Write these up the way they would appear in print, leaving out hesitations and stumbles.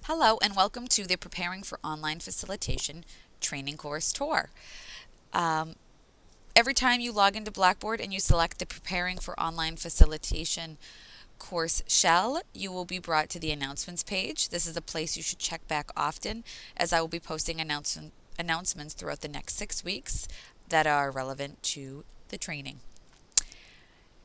Hello and welcome to the Preparing for Online Facilitation training course tour. Um, every time you log into Blackboard and you select the Preparing for Online Facilitation course shell, you will be brought to the announcements page. This is a place you should check back often, as I will be posting announcements throughout the next 6 weeks that are relevant to the training.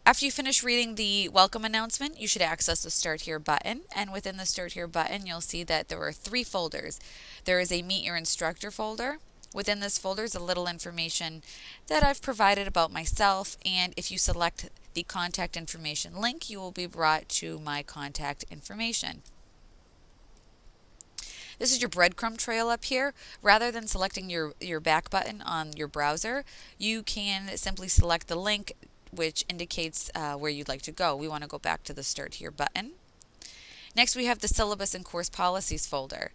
After you finish reading the welcome announcement, you should access the Start Here button. And within the Start Here button, you'll see that there are 3 folders. There is a Meet Your Instructor folder. Within this folder is a little information that I've provided about myself. And if you select the contact information link, you will be brought to my contact information. This is your breadcrumb trail up here. Rather than selecting your back button on your browser, you can simply select the link which indicates where you'd like to go. We want to go back to the Start Here button. Next, we have the Syllabus and Course Policies folder.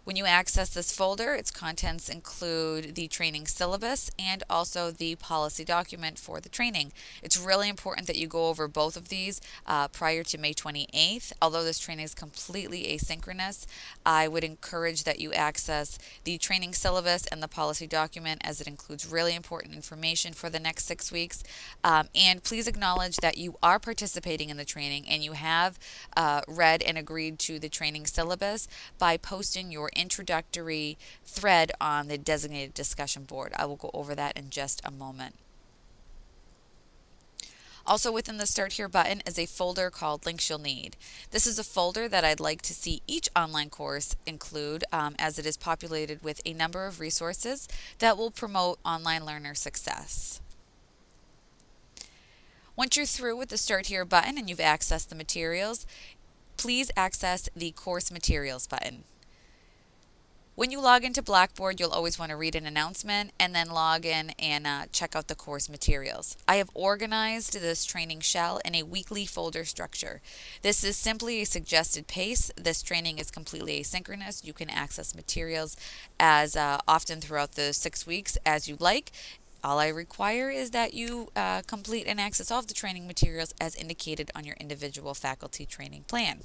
When you access this folder, its contents include the training syllabus and also the policy document for the training. It's really important that you go over both of these prior to May 28th. Although this training is completely asynchronous, I would encourage that you access the training syllabus and the policy document, as it includes really important information for the next 6 weeks. And please acknowledge that you are participating in the training and you have read and agreed to the training syllabus by posting your introductory thread on the designated discussion board. I will go over that in just a moment. Also within the Start Here button is a folder called Links You'll Need. This is a folder that I'd like to see each online course include, as it is populated with a number of resources that will promote online learner success. Once you're through with the Start Here button and you've accessed the materials, please access the Course Materials button. When you log into Blackboard, you'll always want to read an announcement and then log in and check out the course materials. I have organized this training shell in a weekly folder structure. This is simply a suggested pace. This training is completely asynchronous. You can access materials as often throughout the 6 weeks as you like. All I require is that you complete and access all of the training materials as indicated on your individual faculty training plan.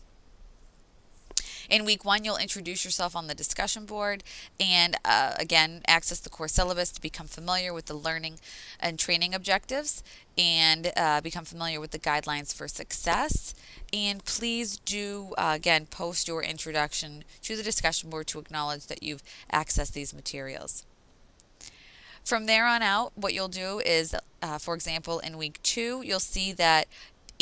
In week 1, you'll introduce yourself on the discussion board and again, access the course syllabus to become familiar with the learning and training objectives and become familiar with the guidelines for success. And please do, again, post your introduction to the discussion board to acknowledge that you've accessed these materials. From there on out, what you'll do is, for example, in week 2, you'll see that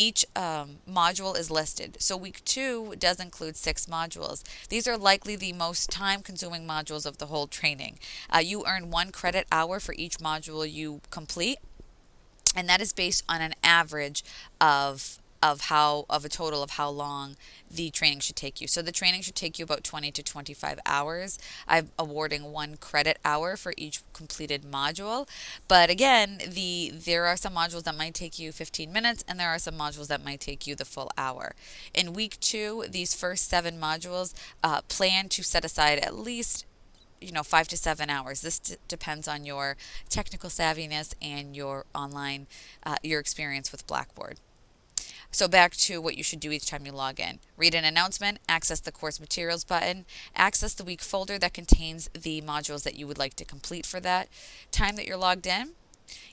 each module is listed. So week 2 does include 6 modules. These are likely the most time-consuming modules of the whole training. You earn 1 credit hour for each module you complete, and that is based on an average of a total of how long the training should take you. So the training should take you about 20 to 25 hours. I'm awarding 1 credit hour for each completed module. But again, there are some modules that might take you 15 minutes and there are some modules that might take you the full hour. In week 2, these first 7 modules plan to set aside at least 5 to 7 hours. This depends on your technical savviness and your your experience with Blackboard. So back to what you should do each time you log in. Read an announcement, access the course materials button, access the week folder that contains the modules that you would like to complete for that time that you're logged in.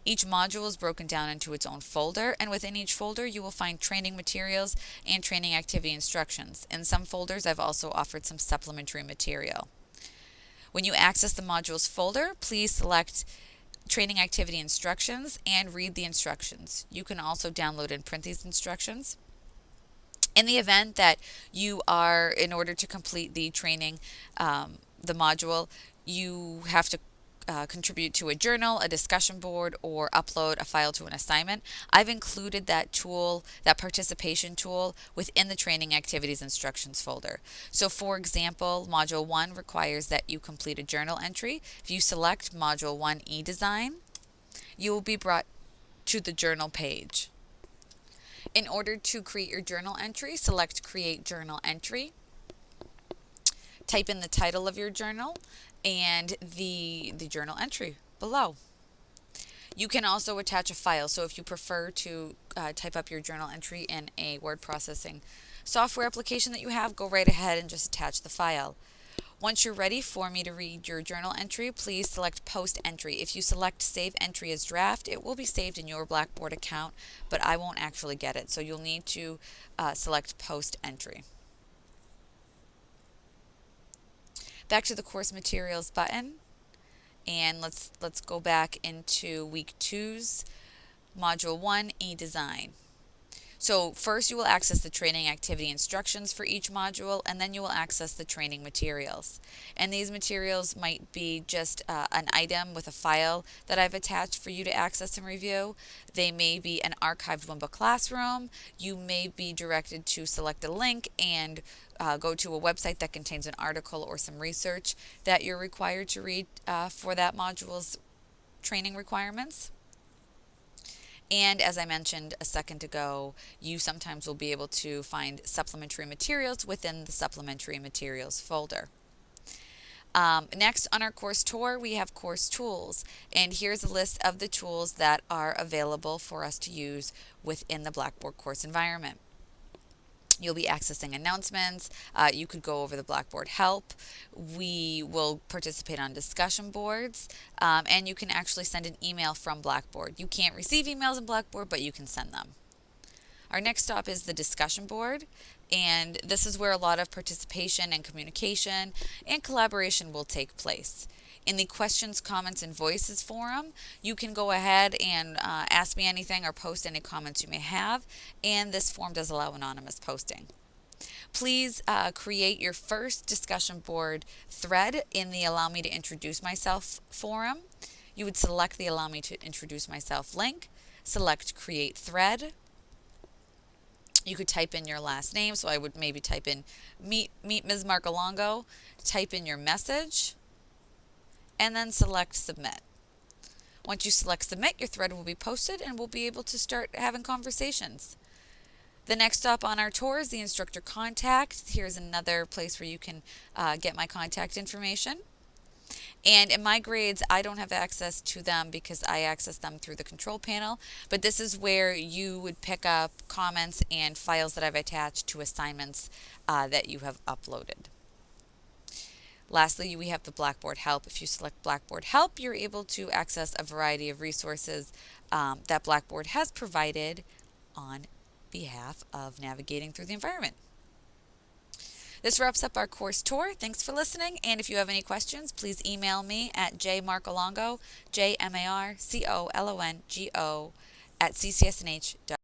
Each module is broken down into its own folder, and within each folder you will find training materials and training activity instructions. In some folders I've also offered some supplementary material. When you access the modules folder, please select training activity instructions and read the instructions. You can also download and print these instructions. In the event that you are, in order to complete the training, the module, you have to contribute to a journal, a discussion board, or upload a file to an assignment, I've included that tool, that participation tool, within the training activities instructions folder. So for example, Module 1 requires that you complete a journal entry. If you select Module 1 eDesign, you will be brought to the journal page. In order to create your journal entry, select Create Journal Entry. Type in the title of your journal and the journal entry below. You can also attach a file. So if you prefer to type up your journal entry in a word processing software application that you have, go right ahead and just attach the file. Once you're ready for me to read your journal entry, please select Post Entry. If you select Save Entry as Draft, it will be saved in your Blackboard account, but I won't actually get it. So you'll need to select Post Entry. Back to the Course Materials button, and let's go back into Week 2's Module 1, E-Design. So first you will access the training activity instructions for each module, and then you will access the training materials. And these materials might be just an item with a file that I've attached for you to access and review. They may be an archived Wimba classroom. You may be directed to select a link and go to a website that contains an article or some research that you're required to read for that module's training requirements. And as I mentioned a second ago, you sometimes will be able to find supplementary materials within the supplementary materials folder. Next on our course tour, we have course tools. And here's a list of the tools that are available for us to use within the Blackboard course environment. You'll be accessing announcements. You could go over the Blackboard help. We will participate on discussion boards, and you can actually send an email from Blackboard. You can't receive emails in Blackboard, but you can send them. Our next stop is the discussion board, and this is where a lot of participation and communication and collaboration will take place. In the questions, comments, and voices forum, you can go ahead and ask me anything or post any comments you may have, and this form does allow anonymous posting. Please create your first discussion board thread in the Allow Me to Introduce Myself forum. You would select the Allow Me to Introduce Myself link, select Create Thread. You could type in your last name, so I would maybe type in Meet Ms. Marcolongo, type in your message, and then select Submit. Once you select Submit, your thread will be posted and we'll be able to start having conversations. The next stop on our tour is the instructor contact. Here's another place where you can get my contact information. And in my grades, I don't have access to them because I access them through the control panel, but this is where you would pick up comments and files that I've attached to assignments that you have uploaded. Lastly, we have the Blackboard Help. If you select Blackboard Help, you're able to access a variety of resources that Blackboard has provided on behalf of navigating through the environment. This wraps up our course tour. Thanks for listening, and if you have any questions, please email me at jmarcolongo, jmarcolongo, @ccsnh.edu.